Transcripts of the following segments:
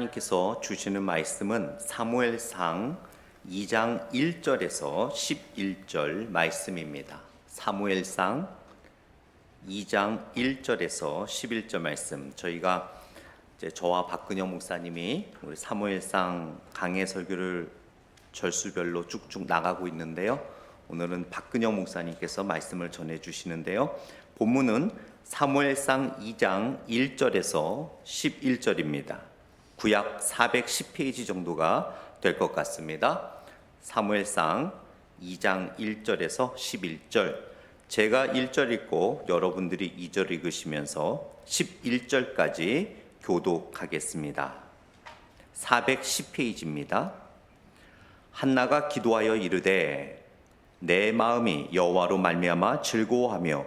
하나님께서 주시는 말씀은 사무엘상 2장 1절에서 11절 말씀입니다. 사무엘상 2장 1절에서 11절 말씀, 저희가 저와 박근영 목사님이 우리 사무엘상 강해 설교를 절수별로 쭉쭉 나가고 있는데요. 오늘은 박근영 목사님께서 말씀을 전해 주시는데요. 본문은 사무엘상 2장 1절에서 11절입니다. 구약 410페이지 정도가 될 것 같습니다. 사무엘상 2장 1절에서 11절, 제가 1절 읽고 여러분들이 2절 읽으시면서 11절까지 교독하겠습니다. 410페이지입니다. 한나가 기도하여 이르되 내 마음이 여호와로 말미암아 즐거워하며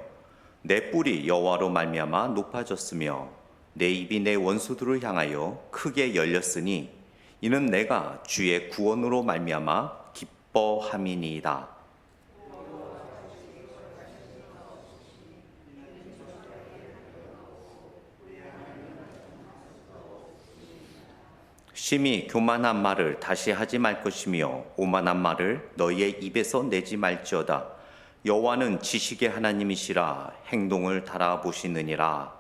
내 뿔이 여호와로 말미암아 높아졌으며 내 입이 내 원수들을 향하여 크게 열렸으니 이는 내가 주의 구원으로 말미암아 기뻐함이니이다. 심히 교만한 말을 다시 하지 말 것이며 오만한 말을 너희의 입에서 내지 말지어다. 여호와는 지식의 하나님이시라 행동을 달아보시느니라.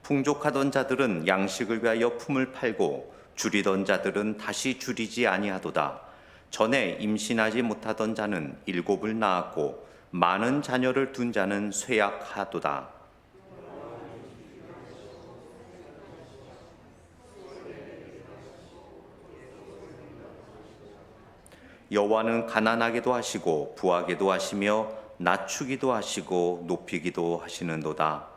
풍족하던 자들은 양식을 위하여 품을 팔고 줄이던 자들은 다시 줄이지 아니하도다. 전에 임신하지 못하던 자는 7을 낳았고 많은 자녀를 둔 자는 쇠약하도다. 여호와는 가난하게도 하시고 부하게도 하시며 낮추기도 하시고 높이기도 하시는도다.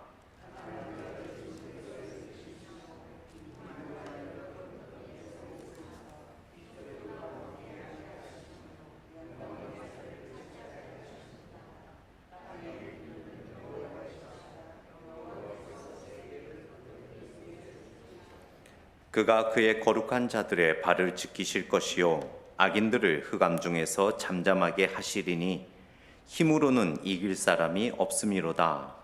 그가 그의 거룩한 자들의 발을 지키실 것이요 악인들을 흑암 중에서 잠잠하게 하시리니 힘으로는 이길 사람이 없음이로다.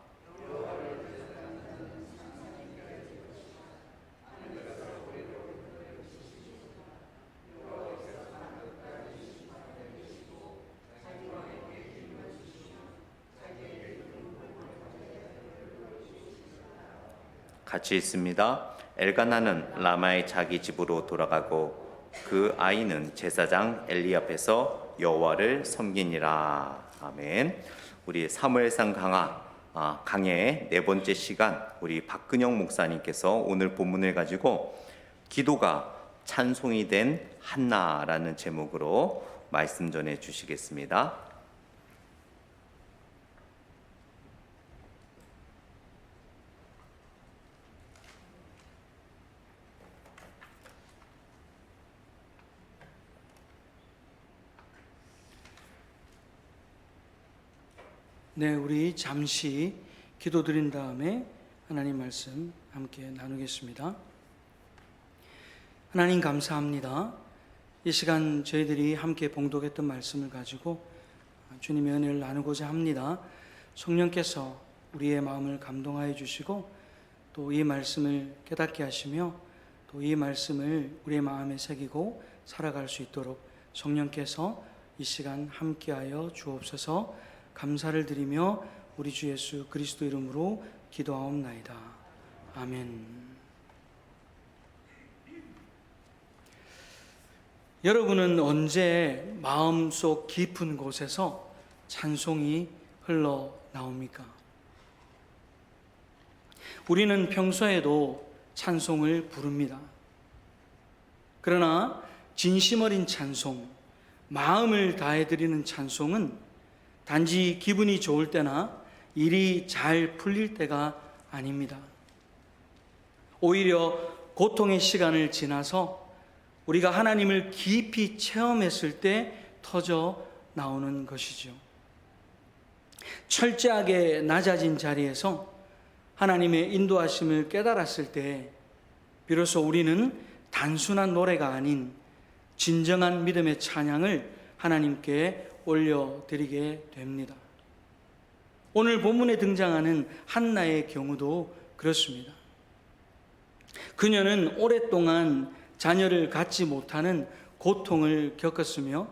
같이 있습니다. 엘가나는 라마의 자기 집으로 돌아가고 그 아이는 제사장 엘리 앞에서 여호와를 섬기니라. 아멘. 우리 사무엘상 강해의 네 번째 시간, 우리 박근영 목사님께서 오늘 본문을 가지고 기도가 찬송이 된 한나라는 제목으로 말씀 전해 주시겠습니다. 네, 우리 잠시 기도드린 다음에 하나님 말씀 함께 나누겠습니다. 하나님 감사합니다. 이 시간 저희들이 함께 봉독했던 말씀을 가지고 주님의 은혜를 나누고자 합니다. 성령께서 우리의 마음을 감동하여 주시고 또 이 말씀을 깨닫게 하시며 또 이 말씀을 우리의 마음에 새기고 살아갈 수 있도록 성령께서 이 시간 함께하여 주옵소서. 감사를 드리며 우리 주 예수 그리스도 이름으로 기도하옵나이다. 아멘. 여러분은 언제 마음속 깊은 곳에서 찬송이 흘러나옵니까? 우리는 평소에도 찬송을 부릅니다. 그러나 진심 어린 찬송, 마음을 다해 드리는 찬송은 단지 기분이 좋을 때나 일이 잘 풀릴 때가 아닙니다. 오히려 고통의 시간을 지나서 우리가 하나님을 깊이 체험했을 때 터져 나오는 것이죠. 철저하게 낮아진 자리에서 하나님의 인도하심을 깨달았을 때 비로소 우리는 단순한 노래가 아닌 진정한 믿음의 찬양을 하나님께 올려드리게 됩니다. 오늘 본문에 등장하는 한나의 경우도 그렇습니다. 그녀는 오랫동안 자녀를 갖지 못하는 고통을 겪었으며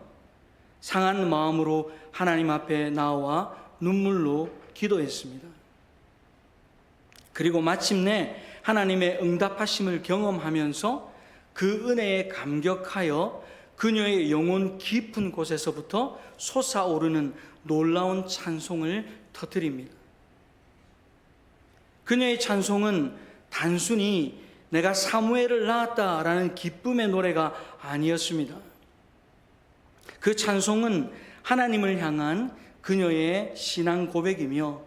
상한 마음으로 하나님 앞에 나와 눈물로 기도했습니다. 그리고 마침내 하나님의 응답하심을 경험하면서 그 은혜에 감격하여 그녀의 영혼 깊은 곳에서부터 솟아오르는 놀라운 찬송을 터뜨립니다. 그녀의 찬송은 단순히 내가 사무엘을 낳았다라는 기쁨의 노래가 아니었습니다. 그 찬송은 하나님을 향한 그녀의 신앙 고백이며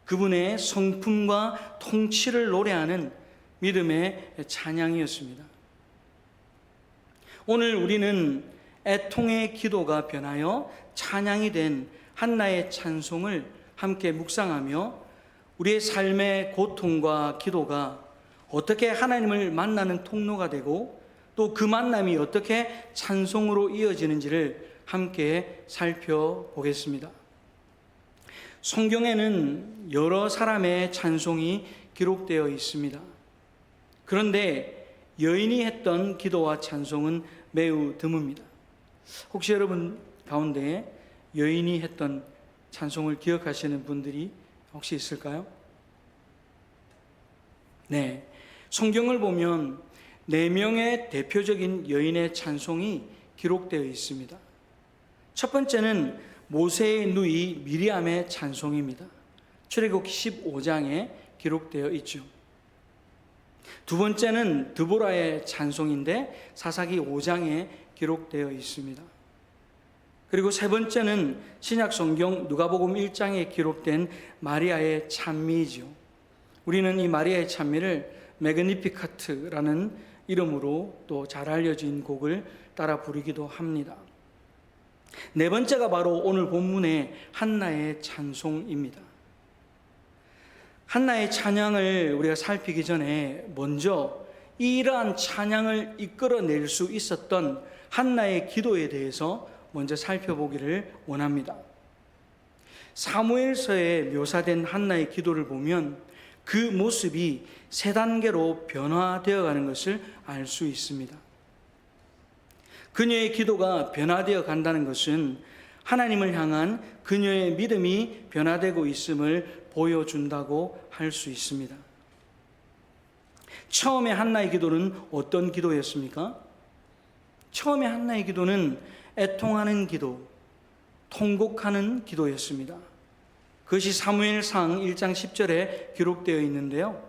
그분의 성품과 통치를 노래하는 믿음의 찬양이었습니다. 오늘 우리는 애통의 기도가 변하여 찬양이 된 한나의 찬송을 함께 묵상하며 우리의 삶의 고통과 기도가 어떻게 하나님을 만나는 통로가 되고 또 그 만남이 어떻게 찬송으로 이어지는지를 함께 살펴보겠습니다. 성경에는 여러 사람의 찬송이 기록되어 있습니다. 그런데 여인이 했던 기도와 찬송은 매우 드뭅니다. 혹시 여러분 가운데 여인이 했던 찬송을 기억하시는 분들이 혹시 있을까요? 네, 성경을 보면 4명의 대표적인 여인의 찬송이 기록되어 있습니다. 첫 번째는 모세의 누이 미리암의 찬송입니다. 출애굽 15장에 기록되어 있죠. 두 번째는 드보라의 찬송인데 사사기 5장에 기록되어 있습니다. 그리고 세 번째는 신약 성경 누가복음 1장에 기록된 마리아의 찬미이죠. 우리는 이 마리아의 찬미를 매그니피카트라는 이름으로 또 잘 알려진 곡을 따라 부르기도 합니다. 네 번째가 바로 오늘 본문의 한나의 찬송입니다. 한나의 찬양을 우리가 살피기 전에 먼저 이러한 찬양을 이끌어낼 수 있었던 한나의 기도에 대해서 먼저 살펴보기를 원합니다. 사무엘서에 묘사된 한나의 기도를 보면 그 모습이 3단계로 변화되어 가는 것을 알 수 있습니다. 그녀의 기도가 변화되어 간다는 것은 하나님을 향한 그녀의 믿음이 변화되고 있음을 보여준다고 할 수 있습니다. 처음에 한나의 기도는 어떤 기도였습니까? 처음에 한나의 기도는 애통하는 기도, 통곡하는 기도였습니다. 그것이 사무엘상 1장 10절에 기록되어 있는데요.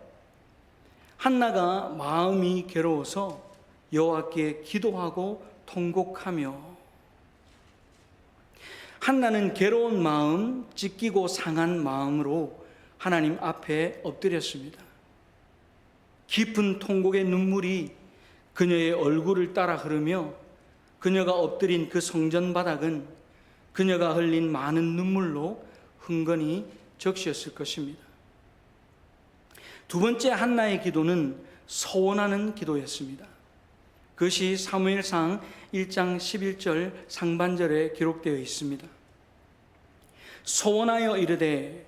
한나가 마음이 괴로워서 여호와께 기도하고 통곡하며, 한나는 괴로운 마음, 찢기고 상한 마음으로 하나님 앞에 엎드렸습니다. 깊은 통곡의 눈물이 그녀의 얼굴을 따라 흐르며 그녀가 엎드린 그 성전 바닥은 그녀가 흘린 많은 눈물로 흥건히 적시었을 것입니다. 두 번째 한나의 기도는 서원하는 기도였습니다. 그것이 사무엘상 1장 11절 상반절에 기록되어 있습니다. 서원하여 이르되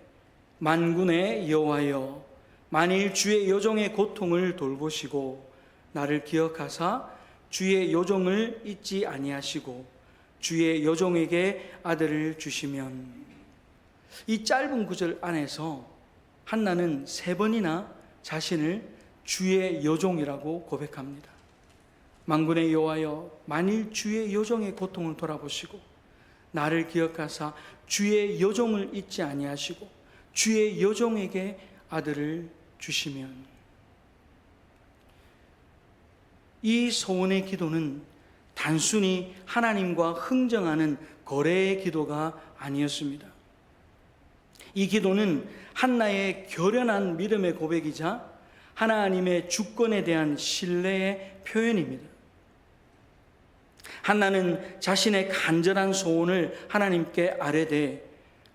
만군의 여호와여, 만일 주의 여종의 고통을 돌보시고 나를 기억하사 주의 여종을 잊지 아니하시고 주의 여종에게 아들을 주시면. 이 짧은 구절 안에서 한나는 3번이나 자신을 주의 여종이라고 고백합니다. 만군의 여호와여, 만일 주의 여종의 고통을 돌아보시고 나를 기억하사 주의 여종을 잊지 아니하시고 주의 여종에게 아들을 주시면. 이 소원의 기도는 단순히 하나님과 흥정하는 거래의 기도가 아니었습니다. 이 기도는 한나의 결연한 믿음의 고백이자 하나님의 주권에 대한 신뢰의 표현입니다. 한나는 자신의 간절한 소원을 하나님께 아뢰되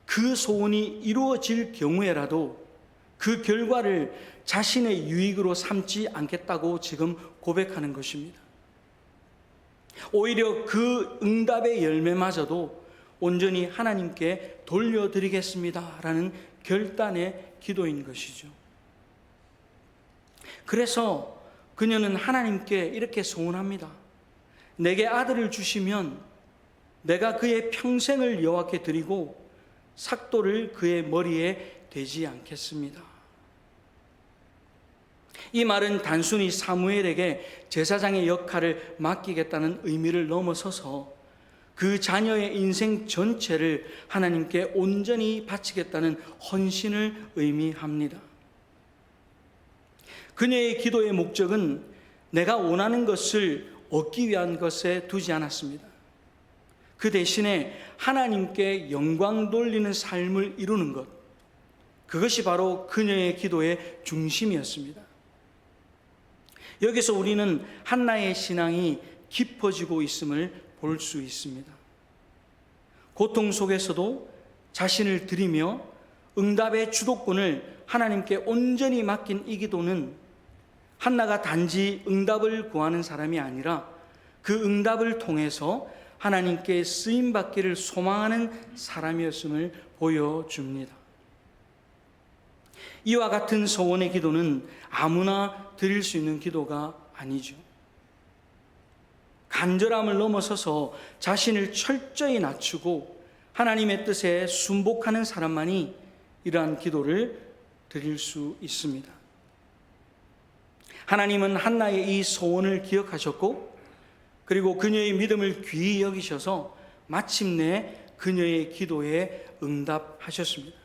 그 소원이 이루어질 경우에라도 그 결과를 자신의 유익으로 삼지 않겠다고 지금 고백하는 것입니다. 오히려 그 응답의 열매마저도 온전히 하나님께 돌려드리겠습니다라는 결단의 기도인 것이죠. 그래서 그녀는 하나님께 이렇게 소원합니다. 내게 아들을 주시면 내가 그의 평생을 여호와께 드리고 삭도를 그의 머리에 대지 않겠습니다. 이 말은 단순히 사무엘에게 제사장의 역할을 맡기겠다는 의미를 넘어서서 그 자녀의 인생 전체를 하나님께 온전히 바치겠다는 헌신을 의미합니다. 그녀의 기도의 목적은 내가 원하는 것을 얻기 위한 것에 두지 않았습니다. 그 대신에 하나님께 영광 돌리는 삶을 이루는 것, 그것이 바로 그녀의 기도의 중심이었습니다. 여기서 우리는 한나의 신앙이 깊어지고 있음을 볼 수 있습니다. 고통 속에서도 자신을 드리며 응답의 주도권을 하나님께 온전히 맡긴 이 기도는 한나가 단지 응답을 구하는 사람이 아니라 그 응답을 통해서 하나님께 쓰임받기를 소망하는 사람이었음을 보여줍니다. 이와 같은 소원의 기도는 아무나 드릴 수 있는 기도가 아니죠. 간절함을 넘어서서 자신을 철저히 낮추고 하나님의 뜻에 순복하는 사람만이 이러한 기도를 드릴 수 있습니다. 하나님은 한나의 이 소원을 기억하셨고 그리고 그녀의 믿음을 귀히 여기셔서 마침내 그녀의 기도에 응답하셨습니다.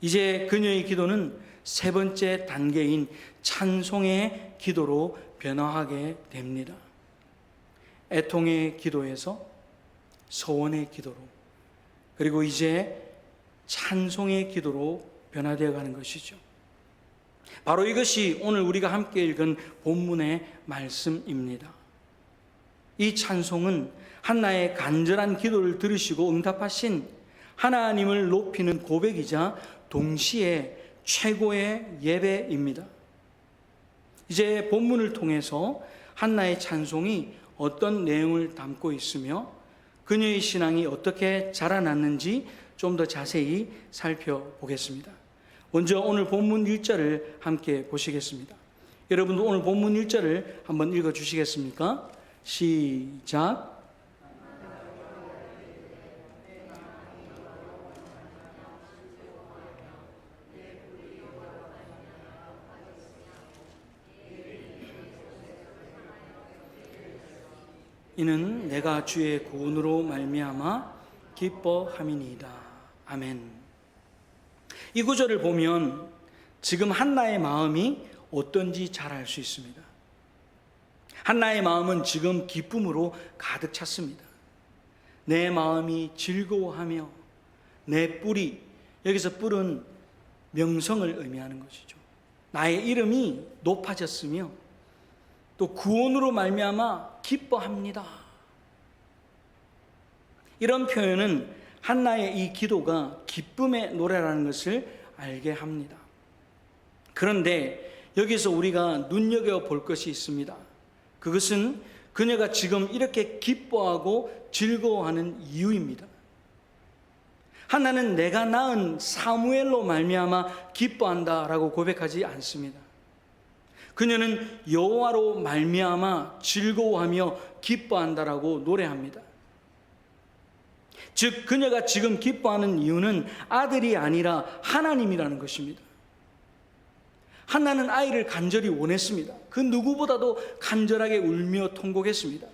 이제 그녀의 기도는 세 번째 단계인 찬송의 기도로 변화하게 됩니다. 애통의 기도에서 소원의 기도로, 그리고 이제 찬송의 기도로 변화되어 가는 것이죠. 바로 이것이 오늘 우리가 함께 읽은 본문의 말씀입니다. 이 찬송은 한나의 간절한 기도를 들으시고 응답하신 하나님을 높이는 고백이자 동시에 최고의 예배입니다. 이제 본문을 통해서 한나의 찬송이 어떤 내용을 담고 있으며 그녀의 신앙이 어떻게 자라났는지 좀 더 자세히 살펴보겠습니다. 먼저 오늘 본문 1절을 함께 보시겠습니다. 여러분도 오늘 본문 1절을 한번 읽어주시겠습니까? 시작. 이는 내가 주의 구원으로 말미암아 기뻐함이니이다. 아멘. 이 구절을 보면 지금 한나의 마음이 어떤지 잘 알 수 있습니다. 한나의 마음은 지금 기쁨으로 가득 찼습니다. 내 마음이 즐거워하며 내 뿔이, 여기서 뿔은 명성을 의미하는 것이죠. 나의 이름이 높아졌으며 또 구원으로 말미암아 기뻐합니다. 이런 표현은 한나의 이 기도가 기쁨의 노래라는 것을 알게 합니다. 그런데 여기서 우리가 눈여겨볼 것이 있습니다. 그것은 그녀가 지금 이렇게 기뻐하고 즐거워하는 이유입니다. 한나는 내가 낳은 사무엘로 말미암아 기뻐한다라고 고백하지 않습니다. 그녀는 여호와로 말미암아 즐거워하며 기뻐한다라고 노래합니다. 즉 그녀가 지금 기뻐하는 이유는 아들이 아니라 하나님이라는 것입니다. 한나는 아이를 간절히 원했습니다. 그 누구보다도 간절하게 울며 통곡했습니다.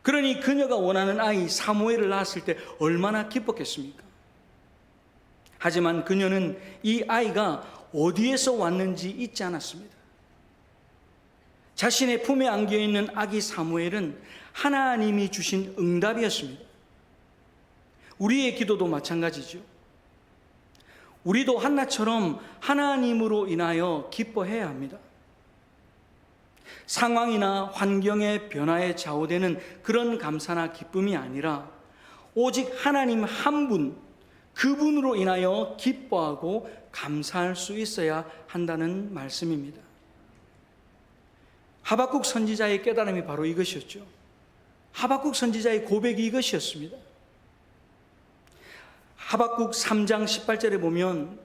그러니 그녀가 원하는 아이 사무엘을 낳았을 때 얼마나 기뻤겠습니까? 하지만 그녀는 이 아이가 어디에서 왔는지 잊지 않았습니다. 자신의 품에 안겨있는 아기 사무엘은 하나님이 주신 응답이었습니다. 우리의 기도도 마찬가지죠. 우리도 한나처럼 하나님으로 인하여 기뻐해야 합니다. 상황이나 환경의 변화에 좌우되는 그런 감사나 기쁨이 아니라 오직 하나님 한 분, 그분으로 인하여 기뻐하고 감사할 수 있어야 한다는 말씀입니다. 하박국 선지자의 깨달음이 바로 이것이었죠. 하박국 선지자의 고백이 이것이었습니다. 하박국 3장 18절에 보면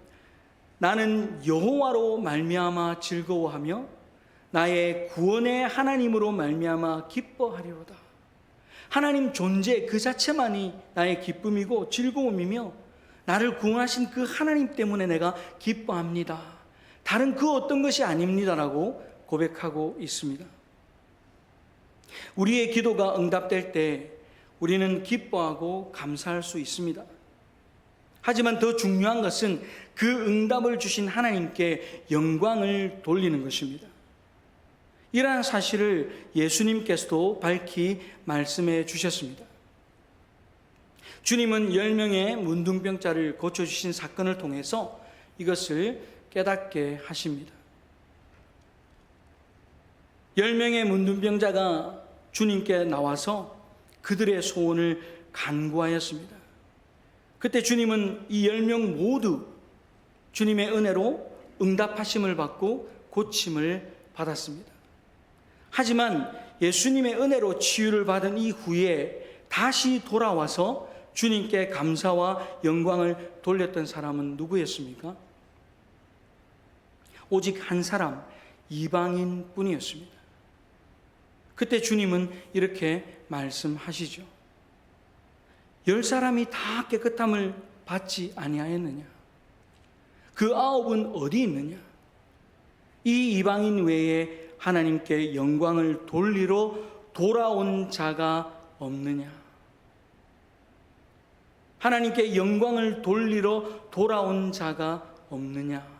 나는 여호와로 말미암아 즐거워하며 나의 구원의 하나님으로 말미암아 기뻐하리로다. 하나님 존재 그 자체만이 나의 기쁨이고 즐거움이며 나를 구원하신 그 하나님 때문에 내가 기뻐합니다. 다른 그 어떤 것이 아닙니다라고 고백하고 있습니다. 우리의 기도가 응답될 때 우리는 기뻐하고 감사할 수 있습니다. 하지만 더 중요한 것은 그 응답을 주신 하나님께 영광을 돌리는 것입니다. 이러한 사실을 예수님께서도 밝히 말씀해 주셨습니다. 주님은 10명의 문둥병자를 고쳐주신 사건을 통해서 이것을 깨닫게 하십니다. 10명의 문둥병자가 주님께 나와서 그들의 소원을 간구하였습니다. 그때 주님은 이 10명 모두 주님의 은혜로 응답하심을 받고 고침을 받았습니다. 하지만 예수님의 은혜로 치유를 받은 이후에 다시 돌아와서 주님께 감사와 영광을 돌렸던 사람은 누구였습니까? 오직 한 사람, 이방인 뿐이었습니다. 그때 주님은 이렇게 말씀하시죠. 10사람이 다 깨끗함을 받지 아니하였느냐? 그 9은 어디 있느냐? 이 이방인 외에 하나님께 영광을 돌리러 돌아온 자가 없느냐? 하나님께 영광을 돌리러 돌아온 자가 없느냐?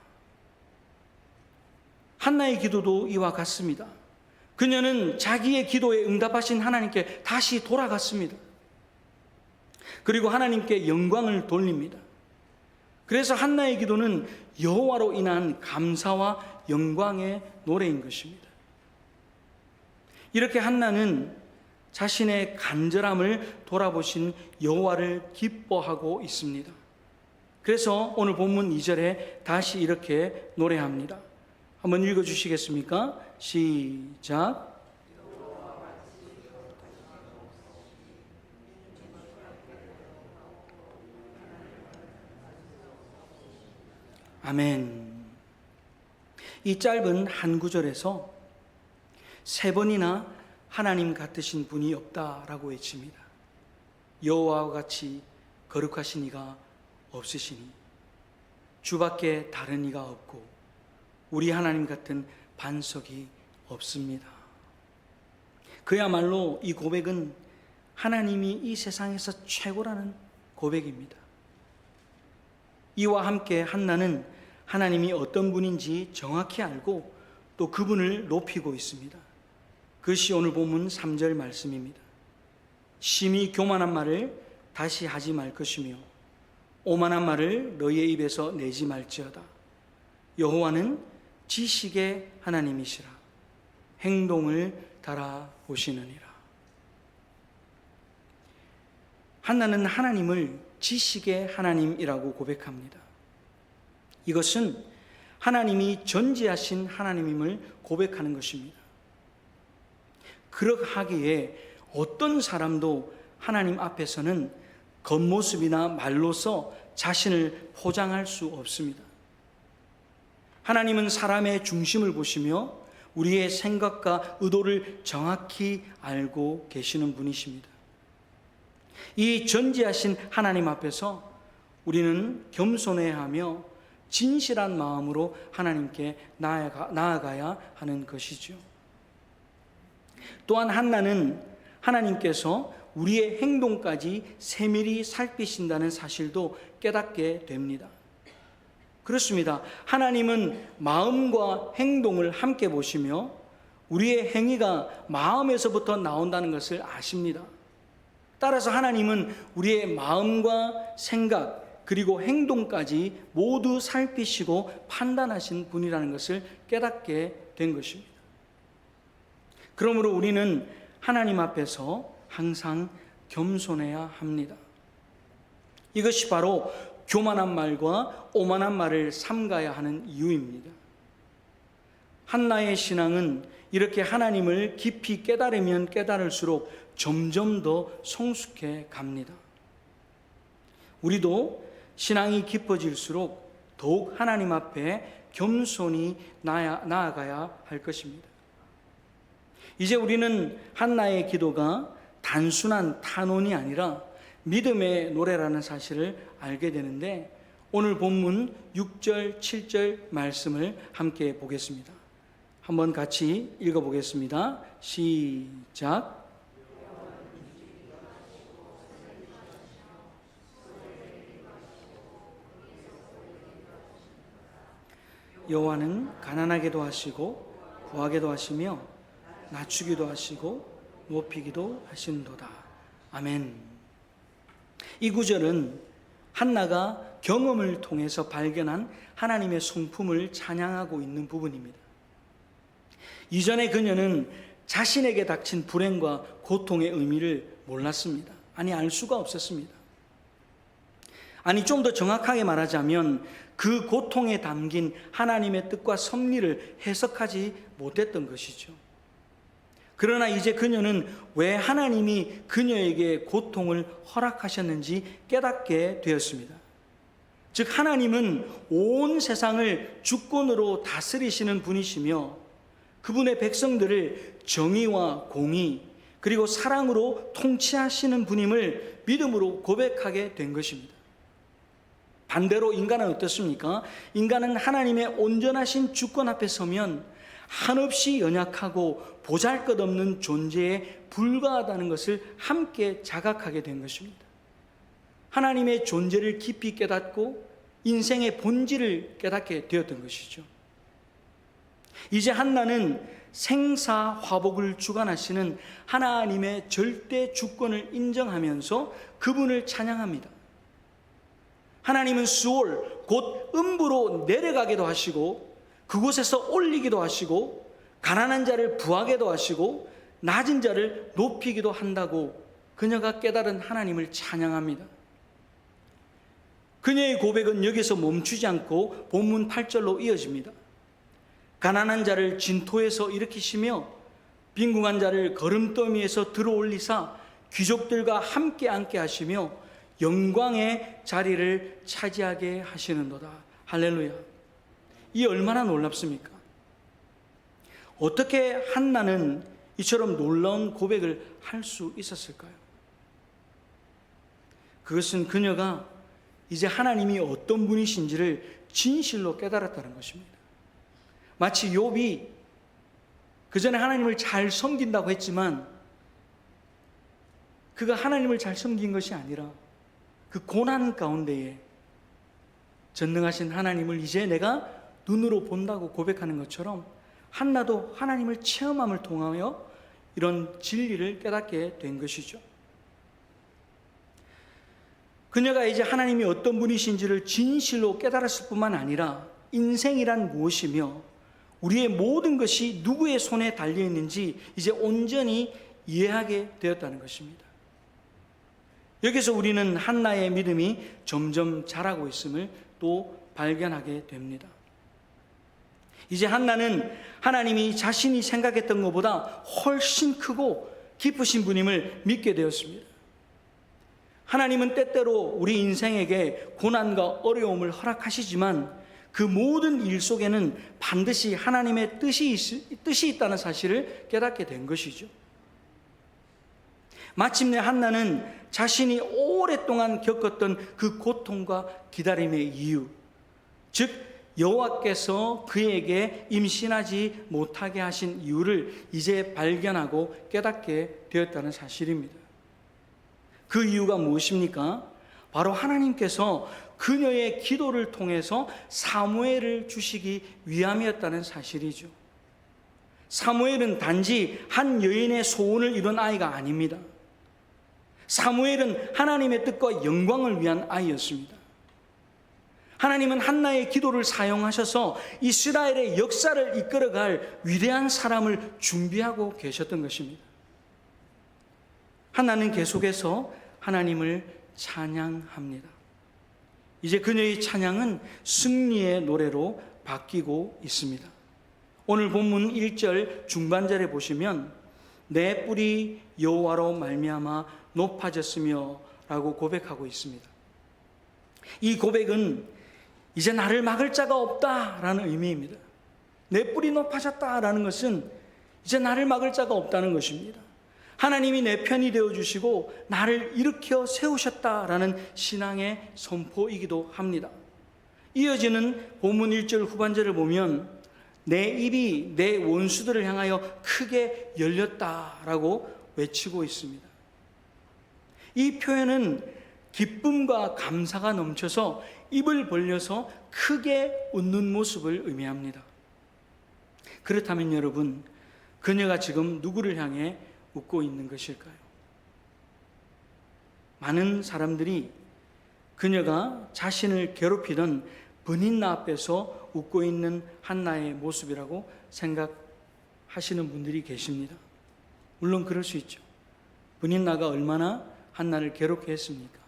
한나의 기도도 이와 같습니다. 그녀는 자기의 기도에 응답하신 하나님께 다시 돌아갔습니다. 그리고 하나님께 영광을 돌립니다. 그래서 한나의 기도는 여호와로 인한 감사와 영광의 노래인 것입니다. 이렇게 한나는 자신의 간절함을 돌아보신 여호와를 기뻐하고 있습니다. 그래서 오늘 본문 2절에 다시 이렇게 노래합니다. 한번 읽어주시겠습니까? 시작. 아멘. 이 짧은 한 구절에서 3번이나 하나님 같으신 분이 없다라고 외칩니다. 여호와와 같이 거룩하신 이가 없으시니 주밖에 다른 이가 없고 우리 하나님 같은 반석이 없습니다. 그야말로 이 고백은 하나님이 이 세상에서 최고라는 고백입니다. 이와 함께 한나는 하나님이 어떤 분인지 정확히 알고 또 그분을 높이고 있습니다. 그것이 오늘 본문 3절 말씀입니다. 심히 교만한 말을 다시 하지 말 것이며 오만한 말을 너희의 입에서 내지 말지어다. 여호와는 지식의 하나님이시라. 행동을 달아보시느니라. 한나는 하나님을 지식의 하나님이라고 고백합니다. 이것은 하나님이 전지하신 하나님임을 고백하는 것입니다. 그러하기에 어떤 사람도 하나님 앞에서는 겉모습이나 말로서 자신을 포장할 수 없습니다. 하나님은 사람의 중심을 보시며 우리의 생각과 의도를 정확히 알고 계시는 분이십니다. 이 전지하신 하나님 앞에서 우리는 겸손해야 하며 진실한 마음으로 하나님께 나아가야 하는 것이죠. 또한 한나는 하나님께서 우리의 행동까지 세밀히 살피신다는 사실도 깨닫게 됩니다. 그렇습니다. 하나님은 마음과 행동을 함께 보시며 우리의 행위가 마음에서부터 나온다는 것을 아십니다. 따라서 하나님은 우리의 마음과 생각 그리고 행동까지 모두 살피시고 판단하신 분이라는 것을 깨닫게 된 것입니다. 그러므로 우리는 하나님 앞에서 항상 겸손해야 합니다. 이것이 바로 교만한 말과 오만한 말을 삼가야 하는 이유입니다. 한나의 신앙은 이렇게 하나님을 깊이 깨달으면 깨달을수록 점점 더 성숙해 갑니다. 우리도 신앙이 깊어질수록 더욱 하나님 앞에 겸손히 나아가야 할 것입니다. 이제 우리는 한나의 기도가 단순한 탄원이 아니라 믿음의 노래라는 사실을 알게 되는데, 오늘 본문 6절, 7절 말씀을 함께 보겠습니다. 한번 같이 읽어보겠습니다. 시작. 여호와는 가난하게도 하시고 부하게도 하시며 낮추기도 하시고 높이기도 하시는도다. 아멘. 이 구절은 한나가 경험을 통해서 발견한 하나님의 성품을 찬양하고 있는 부분입니다. 이전에 그녀는 자신에게 닥친 불행과 고통의 의미를 몰랐습니다. 아니, 알 수가 없었습니다. 아니, 좀 더 정확하게 말하자면 그 고통에 담긴 하나님의 뜻과 섭리를 해석하지 못했던 것이죠. 그러나 이제 그녀는 왜 하나님이 그녀에게 고통을 허락하셨는지 깨닫게 되었습니다. 즉, 하나님은 온 세상을 주권으로 다스리시는 분이시며 그분의 백성들을 정의와 공의 그리고 사랑으로 통치하시는 분임을 믿음으로 고백하게 된 것입니다. 반대로 인간은 어떻습니까? 인간은 하나님의 온전하신 주권 앞에 서면 한없이 연약하고 보잘것없는 존재에 불과하다는 것을 함께 자각하게 된 것입니다. 하나님의 존재를 깊이 깨닫고 인생의 본질을 깨닫게 되었던 것이죠. 이제 한나는 생사화복을 주관하시는 하나님의 절대 주권을 인정하면서 그분을 찬양합니다. 하나님은 수올, 곧 음부로 내려가게도 하시고 그곳에서 올리기도 하시고 가난한 자를 부하게도 하시고 낮은 자를 높이기도 한다고 그녀가 깨달은 하나님을 찬양합니다. 그녀의 고백은 여기서 멈추지 않고 본문 8절로 이어집니다. 가난한 자를 진토에서 일으키시며 빈궁한 자를 거름더미에서 들어올리사 귀족들과 함께 앉게 하시며 영광의 자리를 차지하게 하시는도다. 할렐루야. 이 얼마나 놀랍습니까? 어떻게 한나는 이처럼 놀라운 고백을 할 수 있었을까요? 그것은 그녀가 이제 하나님이 어떤 분이신지를 진실로 깨달았다는 것입니다. 마치 욥이 그전에 하나님을 잘 섬긴다고 했지만 그가 하나님을 잘 섬긴 것이 아니라 그 고난 가운데에 전능하신 하나님을 이제 내가 눈으로 본다고 고백하는 것처럼 한나도 하나님을 체험함을 통하여 이런 진리를 깨닫게 된 것이죠. 그녀가 이제 하나님이 어떤 분이신지를 진실로 깨달았을 뿐만 아니라 인생이란 무엇이며 우리의 모든 것이 누구의 손에 달려있는지 이제 온전히 이해하게 되었다는 것입니다. 여기서 우리는 한나의 믿음이 점점 자라고 있음을 또 발견하게 됩니다. 이제 한나는 하나님이 자신이 생각했던 것보다 훨씬 크고 깊으신 분임을 믿게 되었습니다. 하나님은 때때로 우리 인생에게 고난과 어려움을 허락하시지만 그 모든 일 속에는 반드시 하나님의 뜻이 있다는 사실을 깨닫게 된 것이죠. 마침내 한나는 자신이 오랫동안 겪었던 그 고통과 기다림의 이유, 즉 여호와께서 그에게 임신하지 못하게 하신 이유를 이제 발견하고 깨닫게 되었다는 사실입니다. 그 이유가 무엇입니까? 바로 하나님께서 그녀의 기도를 통해서 사무엘을 주시기 위함이었다는 사실이죠. 사무엘은 단지 한 여인의 소원을 이룬 아이가 아닙니다. 사무엘은 하나님의 뜻과 영광을 위한 아이였습니다. 하나님은 한나의 기도를 사용하셔서 이스라엘의 역사를 이끌어갈 위대한 사람을 준비하고 계셨던 것입니다. 한나는 계속해서 하나님을 찬양합니다. 이제 그녀의 찬양은 승리의 노래로 바뀌고 있습니다. 오늘 본문 1절 중반절에 보시면 내 뿔이 여호와로 말미암아 높아졌으며 라고 고백하고 있습니다. 이 고백은 이제 나를 막을 자가 없다라는 의미입니다. 내 뿔이 높아졌다라는 것은 이제 나를 막을 자가 없다는 것입니다. 하나님이 내 편이 되어주시고 나를 일으켜 세우셨다라는 신앙의 선포이기도 합니다. 이어지는 본문 1절 후반절을 보면 내 입이 내 원수들을 향하여 크게 열렸다라고 외치고 있습니다. 이 표현은 기쁨과 감사가 넘쳐서 입을 벌려서 크게 웃는 모습을 의미합니다. 그렇다면 여러분, 그녀가 지금 누구를 향해 웃고 있는 것일까요? 많은 사람들이 그녀가 자신을 괴롭히던 브닌나 앞에서 웃고 있는 한나의 모습이라고 생각하시는 분들이 계십니다. 물론 그럴 수 있죠. 브닌나가 얼마나 한나를 괴롭게 했습니까?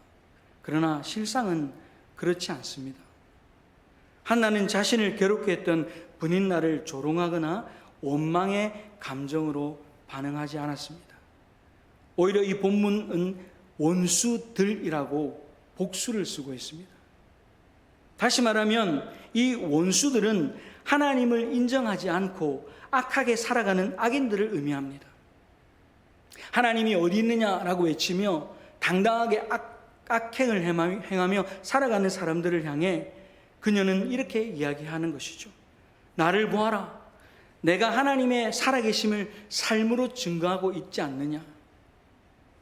그러나 실상은 그렇지 않습니다. 한나는 자신을 괴롭게 했던 브닌나를 조롱하거나 원망의 감정으로 반응하지 않았습니다. 오히려 이 본문은 원수들이라고 복수를 쓰고 있습니다. 다시 말하면 이 원수들은 하나님을 인정하지 않고 악하게 살아가는 악인들을 의미합니다. 하나님이 어디 있느냐라고 외치며 당당하게 악행을 행하며 살아가는 사람들을 향해 그녀는 이렇게 이야기하는 것이죠. 나를 보아라. 내가 하나님의 살아계심을 삶으로 증거하고 있지 않느냐.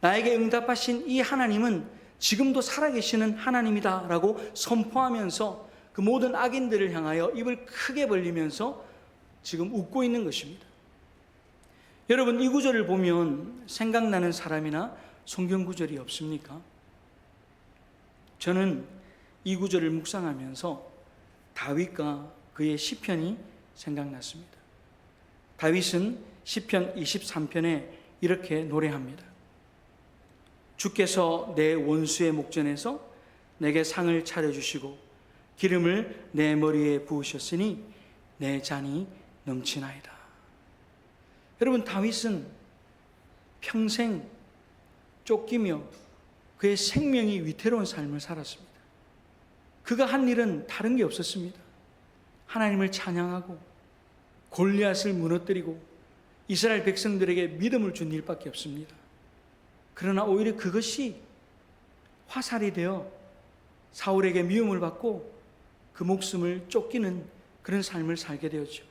나에게 응답하신 이 하나님은 지금도 살아계시는 하나님이다 라고 선포하면서 그 모든 악인들을 향하여 입을 크게 벌리면서 지금 웃고 있는 것입니다. 여러분, 이 구절을 보면 생각나는 사람이나 성경 구절이 없습니까? 저는 이 구절을 묵상하면서 다윗과 그의 시편이 생각났습니다. 다윗은 시편 23편에 이렇게 노래합니다. 주께서 내 원수의 목전에서 내게 상을 차려주시고 기름을 내 머리에 부으셨으니 내 잔이 넘치나이다. 여러분, 다윗은 평생 쫓기며 그의 생명이 위태로운 삶을 살았습니다. 그가 한 일은 다른 게 없었습니다. 하나님을 찬양하고 골리앗을 무너뜨리고 이스라엘 백성들에게 믿음을 준 일밖에 없습니다. 그러나 오히려 그것이 화살이 되어 사울에게 미움을 받고 그 목숨을 쫓기는 그런 삶을 살게 되었죠.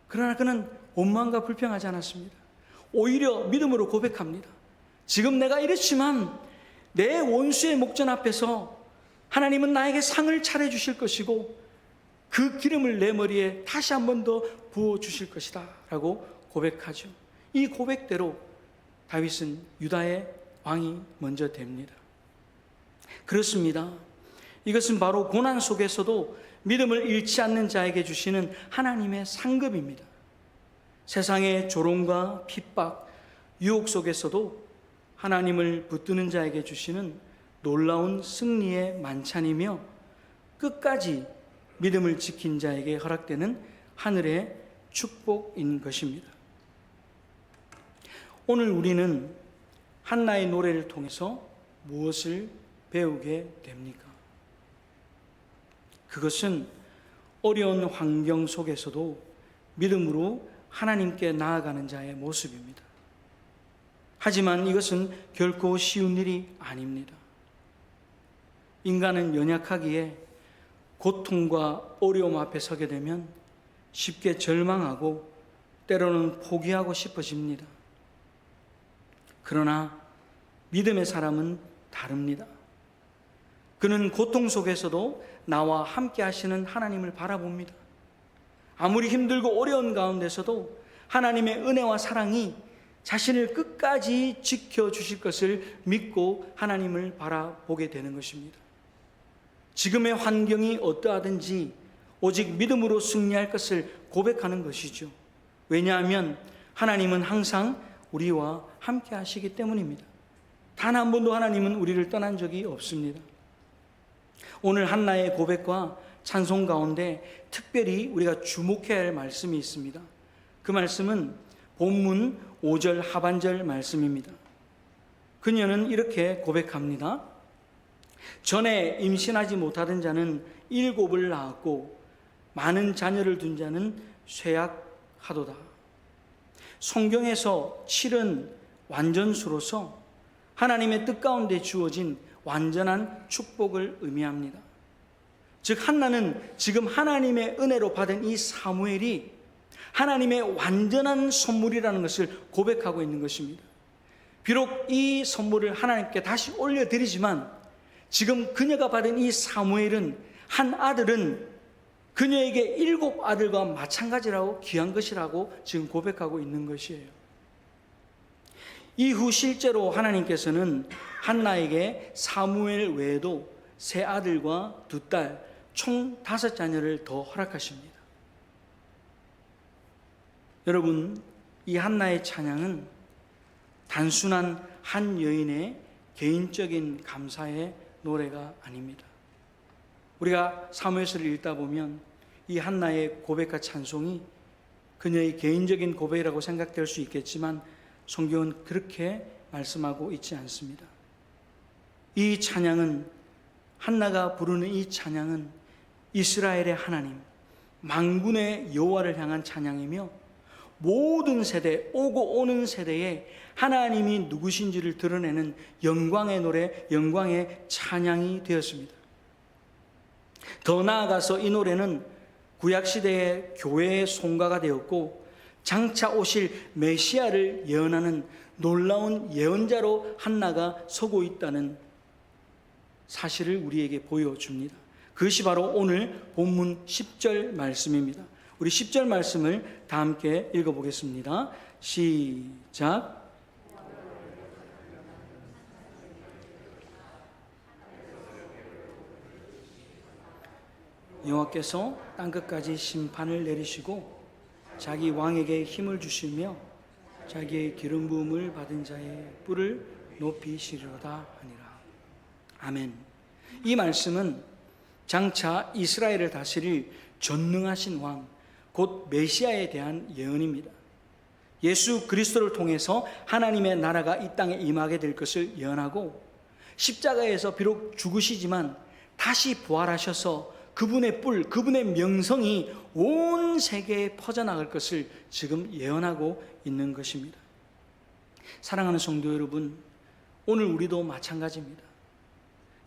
그러나 그는 원망과 불평하지 않았습니다. 오히려 믿음으로 고백합니다. 지금 내가 이렇지만 내 원수의 목전 앞에서 하나님은 나에게 상을 차려주실 것이고 그 기름을 내 머리에 다시 한 번 더 부어주실 것이다 라고 고백하죠. 이 고백대로 다윗은 유다의 왕이 먼저 됩니다. 그렇습니다. 이것은 바로 고난 속에서도 믿음을 잃지 않는 자에게 주시는 하나님의 상급입니다. 세상의 조롱과 핍박, 유혹 속에서도 하나님을 붙드는 자에게 주시는 놀라운 승리의 만찬이며 끝까지 믿음을 지킨 자에게 허락되는 하늘의 축복인 것입니다. 오늘 우리는 한나의 노래를 통해서 무엇을 배우게 됩니까? 그것은 어려운 환경 속에서도 믿음으로 하나님께 나아가는 자의 모습입니다. 하지만 이것은 결코 쉬운 일이 아닙니다. 인간은 연약하기에 고통과 어려움 앞에 서게 되면 쉽게 절망하고 때로는 포기하고 싶어집니다. 그러나 믿음의 사람은 다릅니다. 그는 고통 속에서도 나와 함께 하시는 하나님을 바라봅니다. 아무리 힘들고 어려운 가운데서도 하나님의 은혜와 사랑이 자신을 끝까지 지켜주실 것을 믿고 하나님을 바라보게 되는 것입니다. 지금의 환경이 어떠하든지 오직 믿음으로 승리할 것을 고백하는 것이죠. 왜냐하면 하나님은 항상 우리와 함께 하시기 때문입니다. 단 한 번도 하나님은 우리를 떠난 적이 없습니다. 오늘 한나의 고백과 찬송 가운데 특별히 우리가 주목해야 할 말씀이 있습니다. 그 말씀은 본문 5절 하반절 말씀입니다. 그녀는 이렇게 고백합니다. 전에 임신하지 못하던 자는 7을 낳았고 많은 자녀를 둔 자는 쇠약하도다. 성경에서 7은 완전수로서 하나님의 뜻 가운데 주어진 완전한 축복을 의미합니다. 즉 한나는 지금 하나님의 은혜로 받은 이 사무엘이 하나님의 완전한 선물이라는 것을 고백하고 있는 것입니다. 비록 이 선물을 하나님께 다시 올려드리지만 지금 그녀가 받은 이 사무엘은 한 아들은 그녀에게 7 아들과 마찬가지라고 귀한 것이라고 지금 고백하고 있는 것이에요. 이후 실제로 하나님께서는 한나에게 사무엘 외에도 3 아들과 2 딸, 총 5자녀를 더 허락하십니다. 여러분, 이 한나의 찬양은 단순한 한 여인의 개인적인 감사의 노래가 아닙니다. 우리가 사무엘서를 읽다 보면 이 한나의 고백과 찬송이 그녀의 개인적인 고백이라고 생각될 수 있겠지만 성경은 그렇게 말씀하고 있지 않습니다. 이 찬양은, 한나가 부르는 이 찬양은 이스라엘의 하나님, 만군의 여호와를 향한 찬양이며 모든 세대, 오고 오는 세대에 하나님이 누구신지를 드러내는 영광의 노래, 영광의 찬양이 되었습니다. 더 나아가서 이 노래는 구약시대의 교회의 송가가 되었고 장차 오실 메시아를 예언하는 놀라운 예언자로 한나가 서고 있다는 사실을 우리에게 보여줍니다. 그것이 바로 오늘 본문 10절 말씀입니다. 우리 10절 말씀을 다 함께 읽어보겠습니다. 시작. 여호와께서 땅끝까지 심판을 내리시고 자기 왕에게 힘을 주시며 자기의 기름 부음을 받은 자의 뿔을 높이시리로다 하니라. 아멘. 이 말씀은 장차 이스라엘을 다스릴 전능하신 왕, 곧 메시아에 대한 예언입니다. 예수 그리스도를 통해서 하나님의 나라가 이 땅에 임하게 될 것을 예언하고 십자가에서 비록 죽으시지만 다시 부활하셔서 그분의 뿔, 그분의 명성이 온 세계에 퍼져나갈 것을 지금 예언하고 있는 것입니다. 사랑하는 성도 여러분, 오늘 우리도 마찬가지입니다.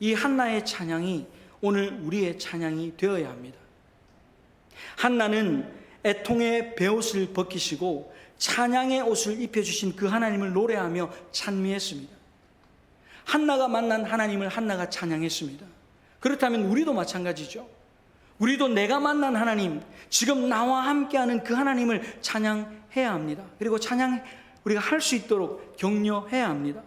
이 한나의 찬양이 오늘 우리의 찬양이 되어야 합니다. 한나는 애통의 베옷을 벗기시고 찬양의 옷을 입혀주신 그 하나님을 노래하며 찬미했습니다. 한나가 만난 하나님을 한나가 찬양했습니다. 그렇다면 우리도 마찬가지죠. 우리도 내가 만난 하나님, 지금 나와 함께하는 그 하나님을 찬양해야 합니다. 그리고 찬양 우리가 할 수 있도록 격려해야 합니다.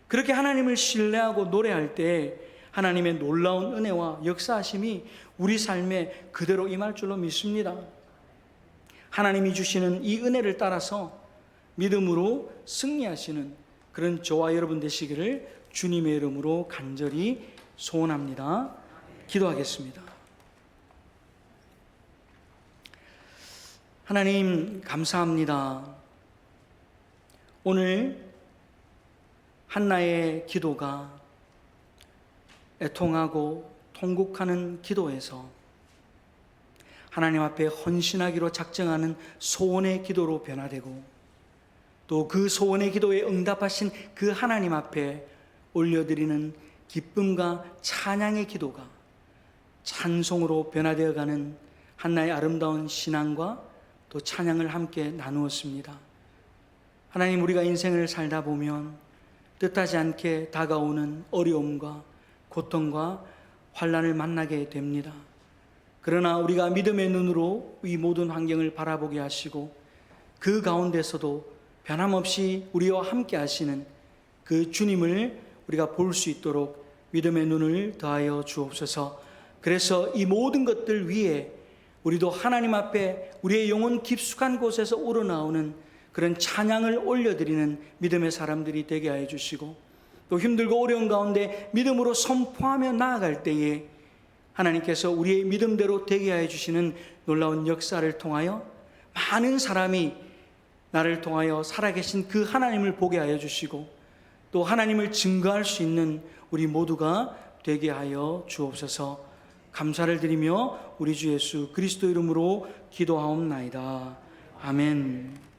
그렇게 하나님을 신뢰하고 노래할 때 하나님의 놀라운 은혜와 역사하심이 우리 삶에 그대로 임할 줄로 믿습니다. 하나님이 주시는 이 은혜를 따라서 믿음으로 승리하시는 그런 저와 여러분 되시기를 주님의 이름으로 간절히 소원합니다. 기도하겠습니다. 하나님 감사합니다. 오늘 한나의 기도가 애통하고 통곡하는 기도에서 하나님 앞에 헌신하기로 작정하는 소원의 기도로 변화되고 또 그 소원의 기도에 응답하신 그 하나님 앞에 올려드리는 기쁨과 찬양의 기도가 찬송으로 변화되어가는 한나의 아름다운 신앙과 또 찬양을 함께 나누었습니다. 하나님, 우리가 인생을 살다 보면 뜻하지 않게 다가오는 어려움과 고통과 환난을 만나게 됩니다. 그러나 우리가 믿음의 눈으로 이 모든 환경을 바라보게 하시고 그 가운데서도 변함없이 우리와 함께 하시는 그 주님을 우리가 볼 수 있도록 믿음의 눈을 더하여 주옵소서. 그래서 이 모든 것들 위에 우리도 하나님 앞에 우리의 영혼 깊숙한 곳에서 우러나오는 그런 찬양을 올려드리는 믿음의 사람들이 되게 하여 주시고 또 힘들고 어려운 가운데 믿음으로 선포하며 나아갈 때에 하나님께서 우리의 믿음대로 되게 하여 주시는 놀라운 역사를 통하여 많은 사람이 나를 통하여 살아계신 그 하나님을 보게 하여 주시고 또 하나님을 증거할 수 있는 우리 모두가 되게 하여 주옵소서. 감사를 드리며 우리 주 예수 그리스도 이름으로 기도하옵나이다. 아멘.